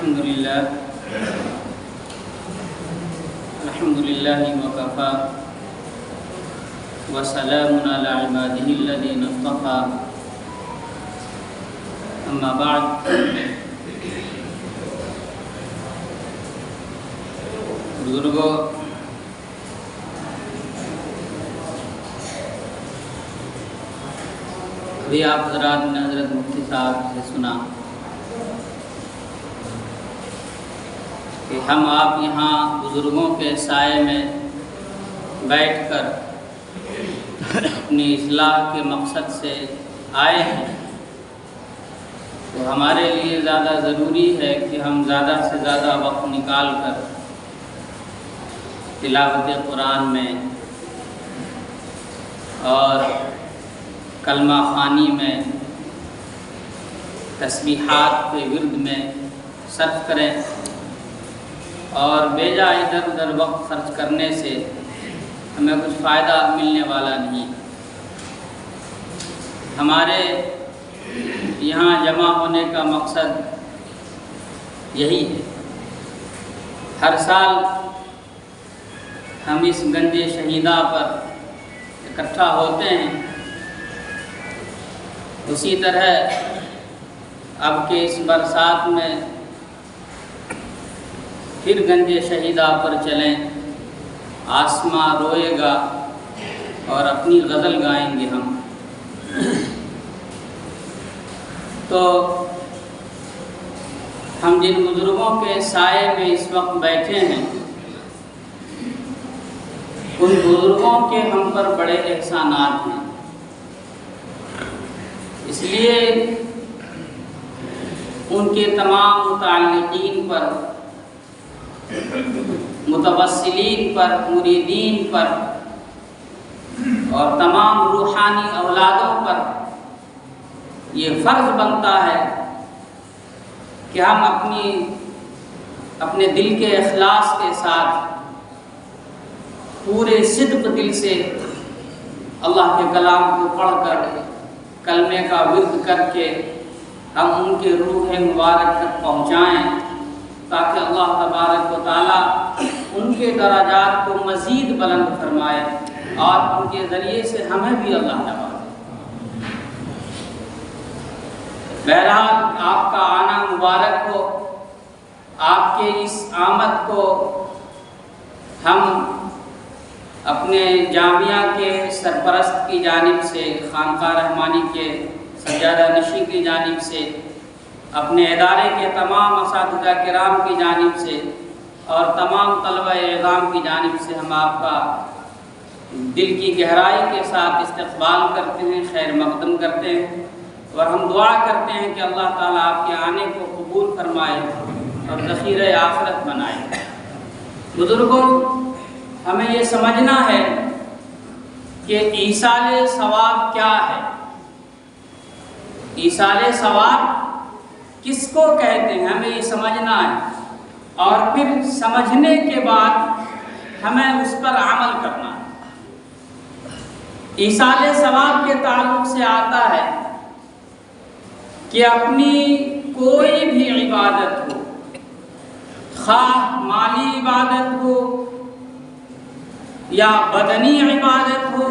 الحمدللہ وکفا وسلام علی عبادہ الذین اصطفى اما بعد بزرگوں، ابھی آپ حضرات نے حضرت مفتی صاحب سے سنا کہ ہم آپ یہاں بزرگوں کے سائے میں بیٹھ کر اپنی اصلاح کے مقصد سے آئے ہیں، تو ہمارے لیے زیادہ ضروری ہے کہ ہم زیادہ سے زیادہ وقت نکال کر تلاوت قرآن میں اور کلمہ خوانی میں، تسبیحات کے ورد میں صرف کریں، اور بیجا ادھر ادھر وقت خرچ کرنے سے ہمیں کچھ فائدہ ملنے والا نہیں۔ ہمارے یہاں جمع ہونے کا مقصد یہی ہے۔ ہر سال ہم اس گنج شہیدہ پر اکٹھا ہوتے ہیں، اسی طرح اب کے اس برسات میں پھر گنج شہیدہ پر چلیں، آسماں روئے گا اور اپنی غزل گائیں گے ہم۔ تو ہم جن بزرگوں کے سائے میں اس وقت بیٹھے ہیں، ان بزرگوں کے ہم پر بڑے احسانات ہیں، اس لیے ان کے تمام متعلقین پر، متوسلین پر، مریدین پر اور تمام روحانی اولادوں پر یہ فرض بنتا ہے کہ ہم اپنے دل کے اخلاص کے ساتھ پورے صدق دل سے اللہ کے کلام کو پڑھ کر، کلمے کا ورد کر کے ہم ان کے روح مبارک تک پہنچائیں، تاکہ اللہ تبارک و تعالیٰ ان کے درجات کو مزید بلند فرمائے اور ان کے ذریعے سے ہمیں بھی اللہ نوازے۔ بہرحال آپ کا آنا مبارک ہو۔ آپ کے اس آمد کو ہم اپنے جامعہ کے سرپرست کی جانب سے، خانقاہ رحمانی کے سجادہ نشین کی جانب سے، اپنے ادارے کے تمام اساتذہ کرام کی جانب سے اور تمام طلبہ اعظام کی جانب سے ہم آپ کا دل کی گہرائی کے ساتھ استقبال کرتے ہیں، خیر مقدم کرتے ہیں، اور ہم دعا کرتے ہیں کہ اللہ تعالیٰ آپ کے آنے کو قبول فرمائے اور ذخیرہ آخرت بنائے۔ بزرگوں، ہمیں یہ سمجھنا ہے کہ ایصال ثواب کیا ہے، ایصال ثواب کس کو کہتے ہیں، ہمیں یہ سمجھنا ہے، اور پھر سمجھنے کے بعد ہمیں اس پر عمل کرنا ہے۔ ایصال ثواب کے تعلق سے آتا ہے کہ اپنی کوئی بھی عبادت ہو، خواہ مالی عبادت ہو یا بدنی عبادت ہو،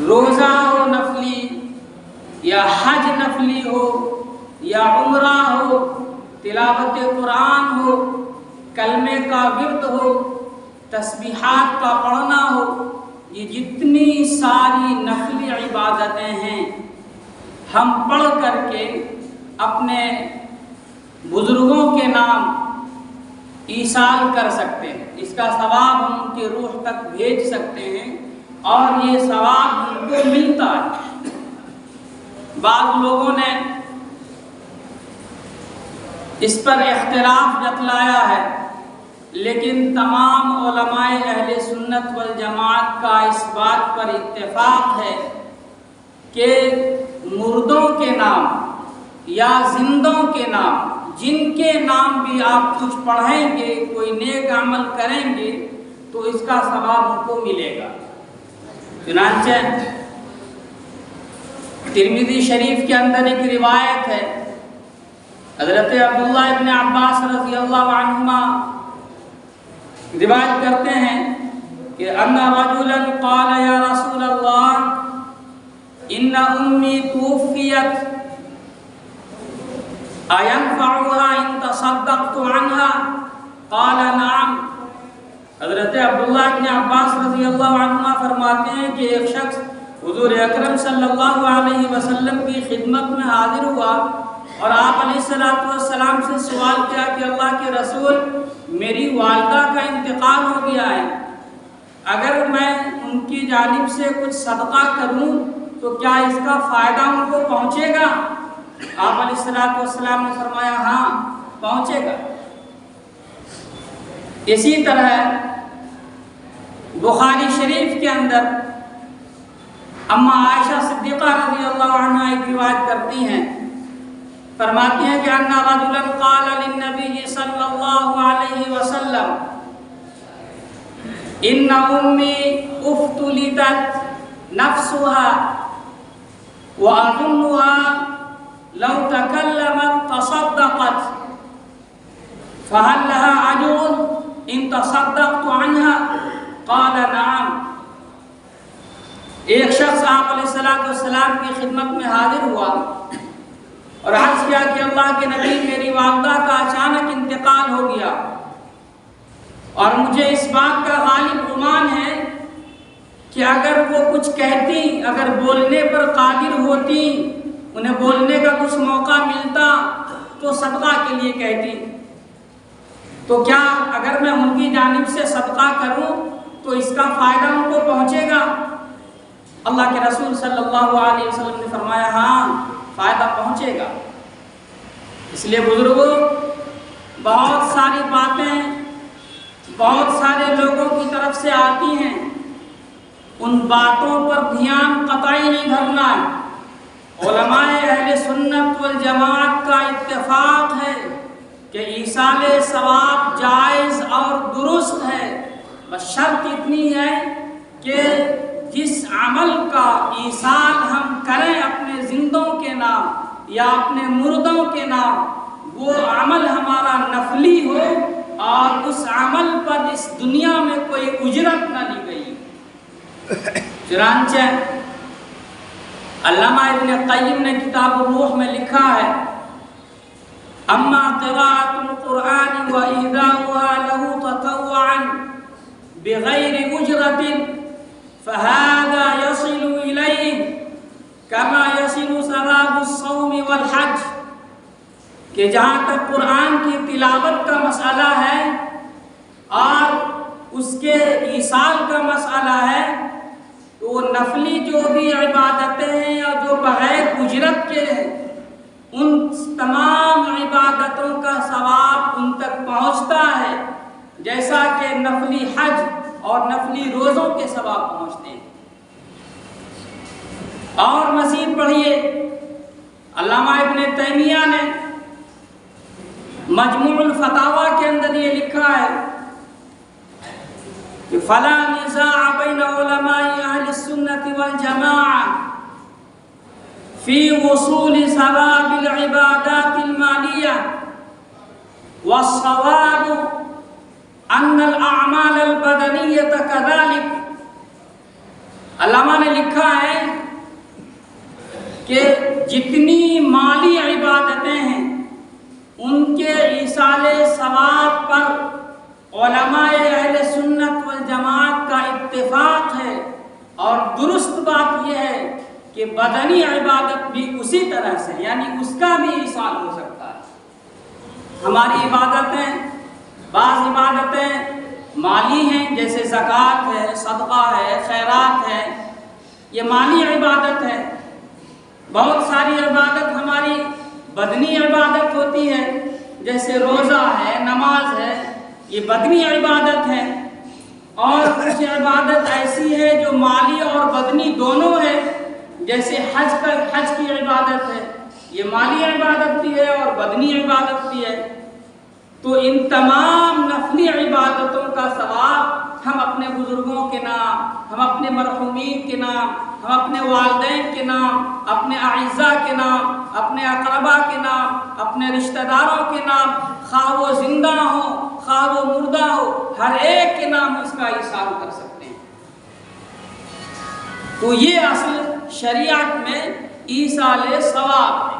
روزہ ہو نفلی یا حج نفلی ہو یا عمرہ ہو، تلاوت قرآن ہو، کلمے کا ورد ہو، تسبیحات کا پڑھنا ہو، یہ جتنی ساری نفلی عبادتیں ہیں ہم پڑھ کر کے اپنے بزرگوں کے نام ایصال کر سکتے ہیں، اس کا ثواب ہم ان کے روح تک بھیج سکتے ہیں اور یہ ثواب ان کو ملتا ہے۔ بعض لوگوں نے اس پر اختلاف جتلایا ہے، لیکن تمام علماء اہل سنت والجماعت کا اس بات پر اتفاق ہے کہ مردوں کے نام یا زندوں کے نام، جن کے نام بھی آپ کچھ پڑھیں گے، کوئی نیک عمل کریں گے تو اس کا ثواب ان کو ملے گا۔ چنانچہ ترمذی شریف کے اندر ایک روایت ہے، حضرت عبداللہ ابن عباس رضی اللہ عنہما روایت کرتے ہیں کہ ان رجلا قال یا رسول اللہ ان امی توفیت اینفعها ان تصدقت عنها قال نعم۔ حضرت عبداللہ ابن عباس رضی اللہ عنہما فرماتے ہیں کہ ایک شخص حضور اکرم صلی اللہ علیہ وسلم کی خدمت میں حاضر ہوا اور آپ علیہ السلام سے سوال کیا کہ اللہ کے رسول میری والدہ کا انتقال ہو گیا ہے، اگر میں ان کی جانب سے کچھ صدقہ کروں تو کیا اس کا فائدہ ان کو پہنچے گا؟ آپ علیہ السلام نے فرمایا ہاں پہنچے گا۔ اسی طرح بخاری شریف کے اندر اما عائشہ صدیقہ رضی اللہ عنہا ایک روایت کرتی ہیں، فرماتی ہیں کہ ان رجلا قال للنبي صلی اللہ علیہ وسلم ان امی افتلتت نفسها واظنها لو تكلمت تصدقت فهل لها اجر ان تصدقت عنها قال نعم۔ ایک شخص آپ علیہ السلام کی خدمت میں حاضر ہوا اور عرض کیا کہ اللہ کے نبی میری والدہ کا اچانک انتقال ہو گیا اور مجھے اس بات کا غالب گمان ہے کہ اگر وہ کچھ کہتی، اگر بولنے پر قادر ہوتی، انہیں بولنے کا کچھ موقع ملتا تو صدقہ کے لیے کہتی، تو کیا اگر میں ان کی جانب سے صدقہ کروں تو اس کا فائدہ ان کو پہنچے گا؟ اللہ کے رسول صلی اللہ علیہ وسلم نے فرمایا ہاں فائدہ پہنچے گا۔ اس لیے بزرگوں، بہت ساری باتیں بہت سارے لوگوں کی طرف سے آتی ہیں، ان باتوں پر دھیان قطعی نہیں دھرنا ہے۔ علماء اہل سنت والجماعت کا اتفاق ہے کہ ایصال ثواب جائز اور درست ہے، بس شرط اتنی ہے کہ جس عمل کا ایصال ہم کریں اپنے زندوں کے نام یا اپنے مردوں کے نام، وہ عمل ہمارا نفلی ہو اور اس عمل پر اس دنیا میں کوئی اجرت نہ لی گئی۔ چنانچہ علامہ ابن قیم نے کتاب الروح میں لکھا ہے اما قراءۃ القرآن وإهداؤها له تطوعا بغیر اجرت فهذا يصل إليه كما يصل ثواب الصوم والحج، کہ جہاں تک قرآن کی تلاوت کا مسئلہ ہے اور اس کے ایصال کا مسئلہ ہے تو وہ نفلی جو بھی عبادتیں ہیں یا جو بغیر اجرت کے ہیں، ان تمام عبادتوں کا ثواب ان تک پہنچتا ہے جیسا کہ نفلی حج اور نفلی روزوں کے ثواب پہنچتے ہیں۔ اور مزید پڑھیے، علامہ ابن تیمیہ نے مجموع الفتاوی کے اندر یہ لکھا ہے کہ فلا نزاع بین علماء اہل السنت والجماعہ فی وصول ثواب العبادات المالیہ والصواب ان الاعمال البدنیۃ کذالک۔ علامہ نے لکھا ہے کہ جتنی مالی عبادتیں ہیں ان کے ایصال ثواب پر علماء اہل سنت والجماعت کا اتفاق ہے، اور درست بات یہ ہے کہ بدنی عبادت بھی اسی طرح سے، یعنی اس کا بھی ایصال ہو سکتا ہے۔ ہماری عبادتیں، بعض عبادتیں مالی ہیں جیسے زکوٰۃ ہے، صدقہ ہے، خیرات ہے، یہ مالی عبادت ہے۔ بہت ساری عبادت ہماری بدنی عبادت ہوتی ہے جیسے روزہ ہے، نماز ہے، یہ بدنی عبادت ہے۔ اور کچھ عبادت ایسی ہے جو مالی اور بدنی دونوں ہے، جیسے حج کی عبادت ہے، یہ مالی عبادت بھی ہے اور بدنی عبادت بھی ہے۔ تو ان تمام نفلی عبادتوں کا ثواب ہم اپنے بزرگوں کے نام، ہم اپنے مرحومین کے نام، ہم اپنے والدین کے نام، اپنے اعزاء کے نام، اپنے اقربا کے نام، اپنے رشتہ داروں کے نام، خواہ وہ زندہ ہوں خواہ وہ مردہ ہو، ہر ایک کے نام اس کا ایصال کر سکتے ہیں۔ تو یہ اصل شریعت میں ایصال ثواب ہے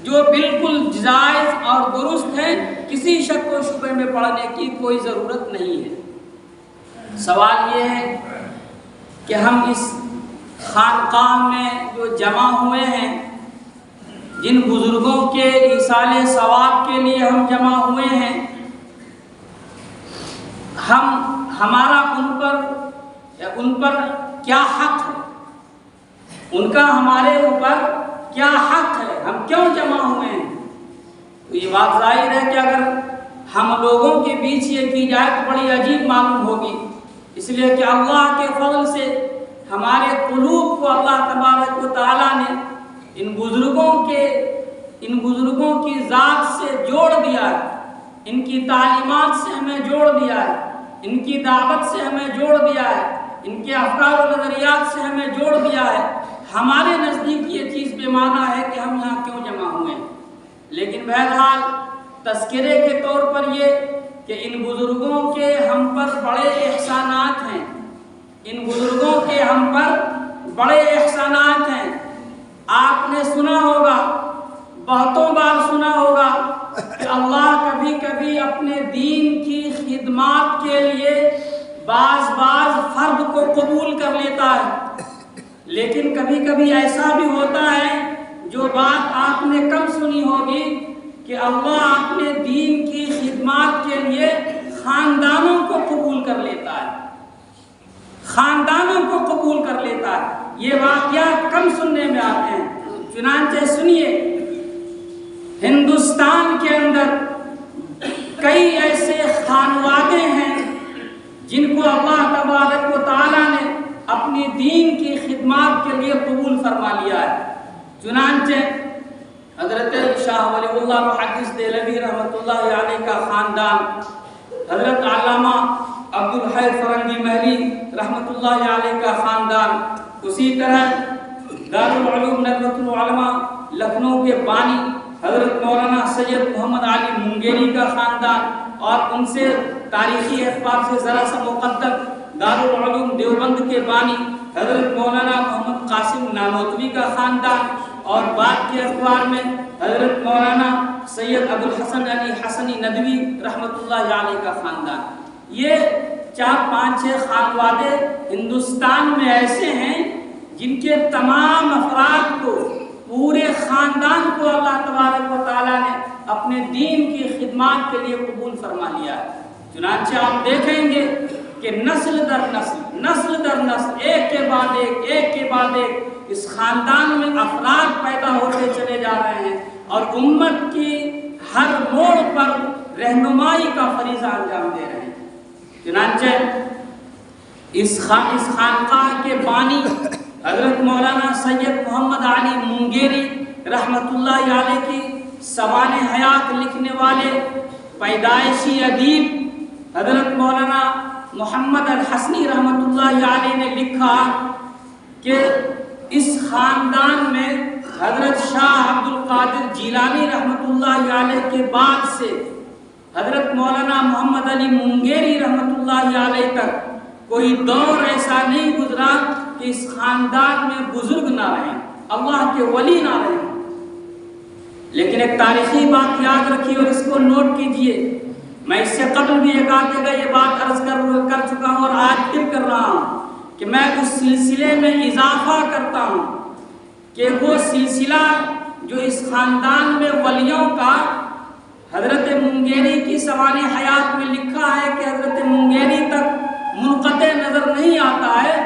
جو بالکل جائز اور درست ہے، کسی شک و شبہ میں پڑنے کی کوئی ضرورت نہیں ہے۔ سوال یہ ہے کہ ہم اس خانقاہ میں جو جمع ہوئے ہیں، جن بزرگوں کے ایصال ثواب کے لیے ہم جمع ہوئے ہیں، ہمارا ان پر کیا حق ہے؟ ان کا ہمارے اوپر کیا حق ہے؟ ہم کیوں جمع ہوئے ہیں؟ تو یہ بات ظاہر ہے کہ اگر ہم لوگوں کے بیچ یہ کی جائے تو بڑی عجیب معلوم ہوگی، اس لیے کہ اللہ کے فضل سے ہمارے قلوب کو اللہ تبارک و تعالیٰ نے ان بزرگوں کی ذات سے جوڑ دیا ہے، ان کی تعلیمات سے ہمیں جوڑ دیا ہے، ان کی دعوت سے ہمیں جوڑ دیا ہے، ان کے افکار و نظریات سے ہمیں جوڑ دیا ہے۔ ہمارے نزدیک یہ چیز بے معنی ہے کہ ہم یہاں کیوں جمع ہوئے ہیں، لیکن بہرحال تذکرے کے طور پر یہ کہ ان بزرگوں کے ہم پر بڑے احسانات ہیں، ان بزرگوں کے ہم پر بڑے احسانات ہیں۔ آپ نے سنا ہوگا، بہتوں بار سنا ہوگا کہ اللہ کبھی کبھی اپنے دین کی خدمات کے لیے بعض فرد کو قبول کر لیتا ہے، لیکن کبھی کبھی ایسا بھی ہوتا ہے جو بات آپ نے کم سنی ہوگی کہ اللہ اپنے دین کی خدمات کے لیے خاندانوں کو قبول کر لیتا ہے، خاندانوں کو قبول کر لیتا ہے۔ یہ واقعات کم سننے میں آتے ہیں، چنانچہ سنیے، ہندوستان کے اندر کئی ایسے خانوادے ہیں جن کو اللہ تبارک و تعالیٰ نے اپنی دین کی خدمات کے لیے قبول فرما لیا ہے۔ چنانچہ حضرت شاہ ولی اللہ محدث دہلوی رحمۃ اللہ علیہ کا خاندان، حضرت علامہ عبدالحی فرنگی محلی رحمۃ اللہ علیہ کا خاندان، اسی طرح دارالعلوم ندوۃ العلماء لکھنؤ کے بانی حضرت مولانا سید محمد علی منگیری کا خاندان، اور ان سے تاریخی اعتبار سے ذرا سا مقدم دارالعلوم دیوبند کے بانی حضرت مولانا محمد قاسم نانوتوی کا خاندان، اور بعد کے اخبار میں حضرت مولانا سید ابوالحسن علی حسنی ندوی رحمۃ اللہ علیہ کا خاندان۔ یہ 4-5-6 خانوادے ہندوستان میں ایسے ہیں جن کے تمام افراد کو، پورے خاندان کو اللہ تبارک و تعالیٰ نے اپنے دین کی خدمات کے لیے قبول فرما لیا ہے۔ چنانچہ آپ دیکھیں گے کہ نسل در نسل ایک کے بعد ایک اس خاندان میں افراد پیدا ہوتے چلے جا رہے ہیں، اور امت کی ہر موڑ پر رہنمائی کا فریضہ انجام دے رہے ہیں۔ چنانچہ اس خانقاہ کے بانی حضرت مولانا سید محمد علی منگیری رحمۃ اللہ علیہ کی سوانح حیات لکھنے والے پیدائشی ادیب حضرت مولانا محمد الحسنی رحمۃ اللہ علیہ نے لکھا کہ اس خاندان میں حضرت شاہ عبد القادر جیلانی رحمۃ اللہ علیہ کے بعد سے حضرت مولانا محمد علی منگیری رحمۃ اللہ علیہ تک کوئی دور ایسا نہیں گزرا کہ اس خاندان میں بزرگ نہ رہیں، اللہ کے ولی نہ رہیں۔ لیکن ایک تاریخی بات یاد رکھیے اور اس کو نوٹ کیجئے، میں اس سے قبل بھی ایک آدھ جگہ یہ بات عرض کر چکا ہوں اور آج پھر کر رہا ہوں کہ میں اس سلسلے میں اضافہ کرتا ہوں کہ وہ سلسلہ جو اس خاندان میں ولیوں کا حضرت منگیری کی سوانح حیات میں لکھا ہے کہ حضرت منگیری تک منقطع نظر نہیں آتا ہے،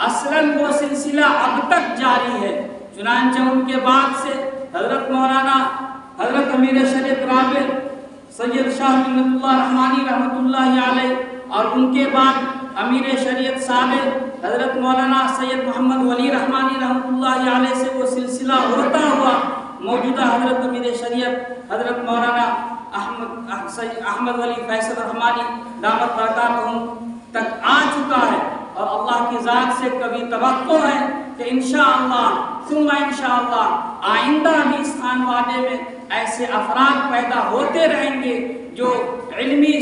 اصلاً وہ سلسلہ اب تک جاری ہے۔ چنانچہ ان کے بعد سے حضرت مولانا حضرت امیر شریعت رابع سید شاہ منت اللہ رحمانی رحمۃ اللہ علیہ، اور ان کے بعد امیر شریعت سابق حضرت مولانا سید محمد ولی رحمانی رحمۃ اللہ علیہ سے وہ سلسلہ ہوتا ہوا موجودہ حضرت امیر شریعت حضرت مولانا احمد ولی فیصل رحمانی دامت برکاتہم تک آ چکا ہے، اور اللہ کی ذات سے کبھی توقع ہے کہ انشاءاللہ ثم انشاءاللہ آئندہ بھی اس خانوادے میں ایسے افراد پیدا ہوتے رہیں گے جو علمی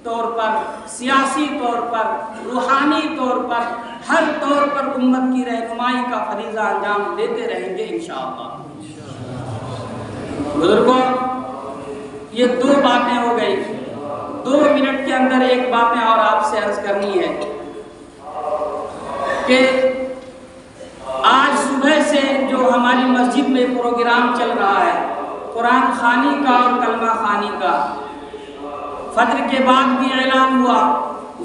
طور پر، سیاسی طور پر، روحانی طور پر، ہر طور پر امت کی رہنمائی کا فریضہ انجام دیتے رہیں گے انشاءاللہ۔ بزرگوں، یہ دو باتیں ہو گئی، 2 منٹ کے اندر ایک باتیں اور آپ سے عرض کرنی ہے کہ آج صبح سے جو ہماری مسجد میں پروگرام چل رہا ہے قرآن خوانی کا اور کلمہ خوانی کا، فجر کے بعد بھی اعلان ہوا،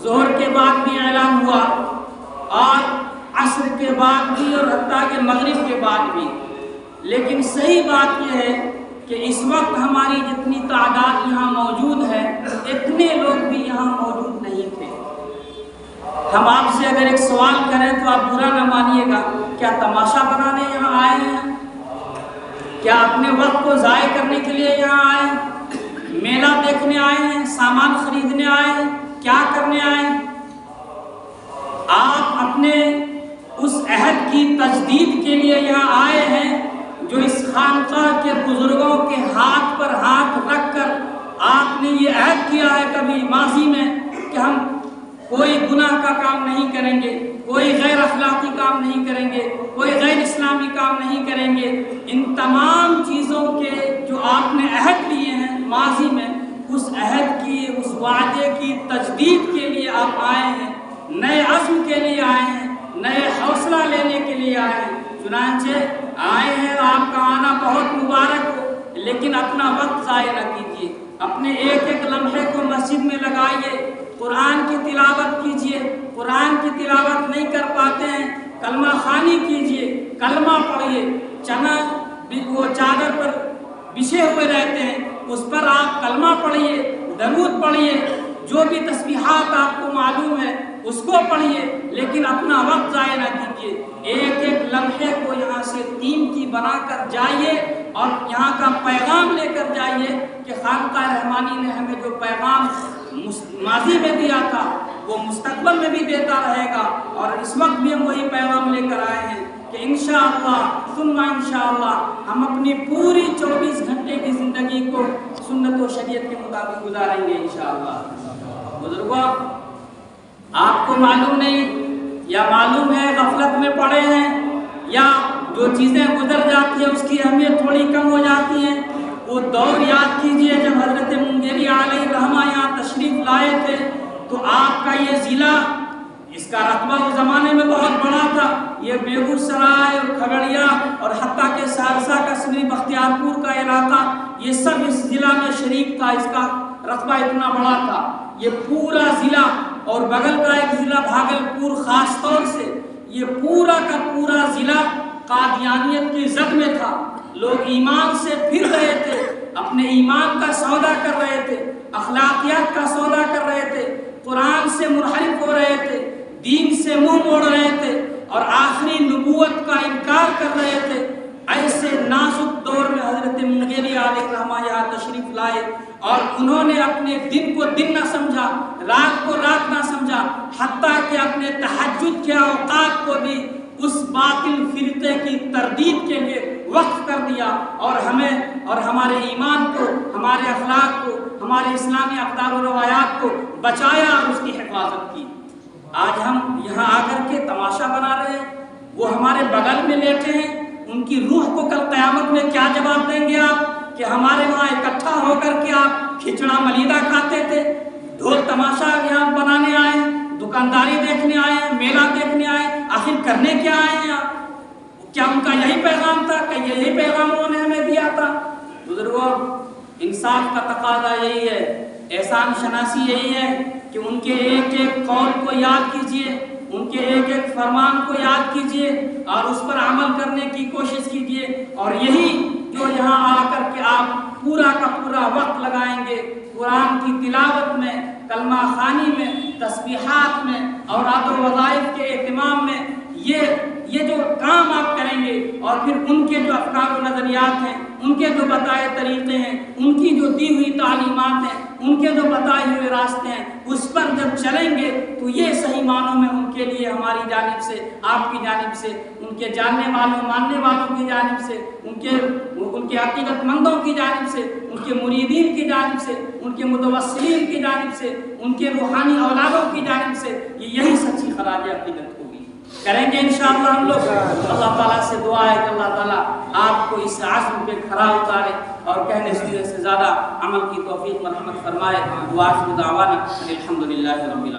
ظہر کے بعد بھی اعلان ہوا، اور عصر کے بعد بھی، اور حتیٰ کہ مغرب کے بعد بھی، لیکن صحیح بات یہ ہے کہ اس وقت ہماری جتنی تعداد یہاں موجود ہے اتنے لوگ بھی یہاں موجود نہیں تھے۔ ہم آپ سے اگر ایک سوال کریں تو آپ برا نہ مانیے گا، کیا تماشا بنانے یہاں آئے ہیں؟ کیا اپنے وقت کو ضائع کرنے کے لیے یہاں آئے ہیں؟ میلہ دیکھنے آئے ہیں؟ سامان خریدنے آئے ہیں؟ کیا کرنے آئے ہیں؟ آپ اپنے اس عہد کی تجدید کے لیے یہاں آئے ہیں جو اس خانقاہ کے بزرگوں کے ہاتھ پر ہاتھ رکھ کر آپ نے یہ عہد کیا ہے کبھی ماضی میں کہ ہم کوئی گناہ کا کام نہیں کریں گے، کوئی غیر اخلاقی کام نہیں کریں گے، کوئی غیر اسلامی کام نہیں کریں گے۔ ان تمام چیزوں کے جو آپ نے عہد لیے ہیں ماضی میں، اس عہد کی، اس وعدے کی تجدید کے لیے آپ آئے ہیں، نئے عزم کے لیے آئے ہیں، نئے حوصلہ لینے کے لیے آئے ہیں۔ چنانچہ آئے ہیں، آپ کا آنا بہت مبارک ہو، لیکن اپنا وقت ضائع نہ کیجیے، اپنے ایک ایک لمحے کو مسجد میں لگائیے، قرآن کی تلاوت کیجیے۔ قرآن کی تلاوت نہیں کر پاتے ہیں، کلمہ خوانی کیجیے، کلمہ پڑھیے۔ چنا وہ چادر پر بچھے ہوئے رہتے ہیں، اس پر آپ کلمہ پڑھیے، درود پڑھیے، جو بھی تسبیحات آپ کو معلوم ہے اس کو پڑھیے، لیکن اپنا وقت ضائع نہ کیجیے۔ ایک ایک لمحے کو یہاں سے قیمتی بنا کر جائیے اور یہاں کا پیغام لے کر جائیے کہ خانقاہ رحمانی نے ہمیں جو پیغام ماضی میں دیا تھا وہ مستقبل میں بھی دیتا رہے گا، اور اس وقت بھی ہم وہی پیغام لے کر آئے ہیں کہ انشاءاللہ ثم انشاءاللہ ہم اپنی پوری 24 گھنٹے کی زندگی کو سنت و شریعت کے مطابق گزاریں گے انشاءاللہ۔ بزرگوں، آپ کو معلوم نہیں یا معلوم ہے غفلت میں پڑے ہیں، یا جو چیزیں گزر جاتی ہیں اس کی اہمیت تھوڑی کم ہو جاتی ہے۔ وہ دور یاد کیجئے جب حضرت منگیری علیہ الرحمہ یہاں تشریف لائے تھے تو آپ کا یہ ضلع، اس کا رقبہ اس زمانے میں بہت بڑا تھا، یہ بیگو سرائے اور کھگڑیا اور حتیٰ کہ سہرسہ کا سری بختیار پور کا علاقہ، یہ سب اس ضلع میں شریک تھا، اس کا رقبہ اتنا بڑا تھا۔ یہ پورا ضلع اور بغل کا ایک ضلع بھاگلپور خاص طور سے، یہ پورا کا پورا ضلع قادیانیت کی زد میں تھا۔ لوگ ایمان سے پھر رہے تھے، اپنے ایمان کا سودا کر رہے تھے، اخلاقیات کا سودا کر رہے تھے، قرآن سے منحرف ہو رہے تھے، دین سے منہ موڑ رہے تھے اور آخری نبوت کا انکار کر رہے تھے۔ ایسے نازک دور میں حضرت منگیری علیہ الرحمہ یہاں تشریف لائے اور انہوں نے اپنے دن کو دن نہ سمجھا، رات کو رات نہ سمجھا، حتیٰ کہ اپنے تہجد کے اوقات کو بھی اس باطل فرقے کی تردید کے لیے وقف کر دیا، اور ہمیں اور ہمارے ایمان کو، ہمارے اخلاق کو، ہمارے اسلامی اقدار و روایات کو بچایا اور اس کی حفاظت کی۔ آج ہم یہاں آ کر کے تماشا بنا رہے ہیں، وہ ہمارے بغل میں لیٹے ہیں، ان کی روح کو کل قیامت میں کیا جواب دیں گے آپ کہ ہمارے وہاں اکٹھا ہو کر کے آپ کھچڑا ملیدہ کھاتے تھے؟ ڈھول تماشا یہاں بنانے آئے، دکانداری دیکھنے آئے، میلہ دیکھنے آئے، آخر کرنے کیا آئے ہیں آپ؟ کیا ان کا یہی پیغام تھا کہ یہی پیغام انہوں نے ہمیں دیا تھا؟ بزرگوں، انصاف کا تقاضا یہی ہے، احسان شناسی یہی ہے کہ ان کے ایک ایک قول کو یاد کیجئے، ان کے ایک ایک فرمان کو یاد کیجئے اور اس پر عمل کرنے کی کوشش کیجئے، اور یہی جو یہاں آ کر کے آپ پورا کا پورا وقت لگائیں گے قرآن کی تلاوت میں، کلمہ خوانی میں، تسبیحات میں، اوراد و وظائف کے اہتمام میں، یہ یہ جو کام آپ کریں گے اور پھر ان کے جو افکار و نظریات ہیں، ان کے جو بتائے طریقے ہیں، ان کی جو دی ہوئی تعلیمات ہیں، ان کے جو بتائے ہوئے راستے ہیں، اس پر جب چلیں گے تو یہ صحیح معنوں میں ان کے لیے ہماری جانب سے، آپ کی جانب سے، ان کے جاننے والوں ماننے والوں کی جانب سے، ان کے حقیقت مندوں کی جانب سے، ان کے مریدین کی جانب سے، ان کے متوسلین کی جانب سے، ان کے روحانی اولادوں کی جانب سے یہی سچی خراج عقیدت ہوگی۔ کریں گے انشاءاللہ ہم لوگ۔ اللہ تعالیٰ سے دعا ہے کہ اللہ تعالیٰ آپ کو اس عزم پہ کھرا اتارے اور کہنے سے زیادہ عمل کی توفیق مرحمت فرمائے۔ وآخر دعوانا الحمدللہ رب العالمین۔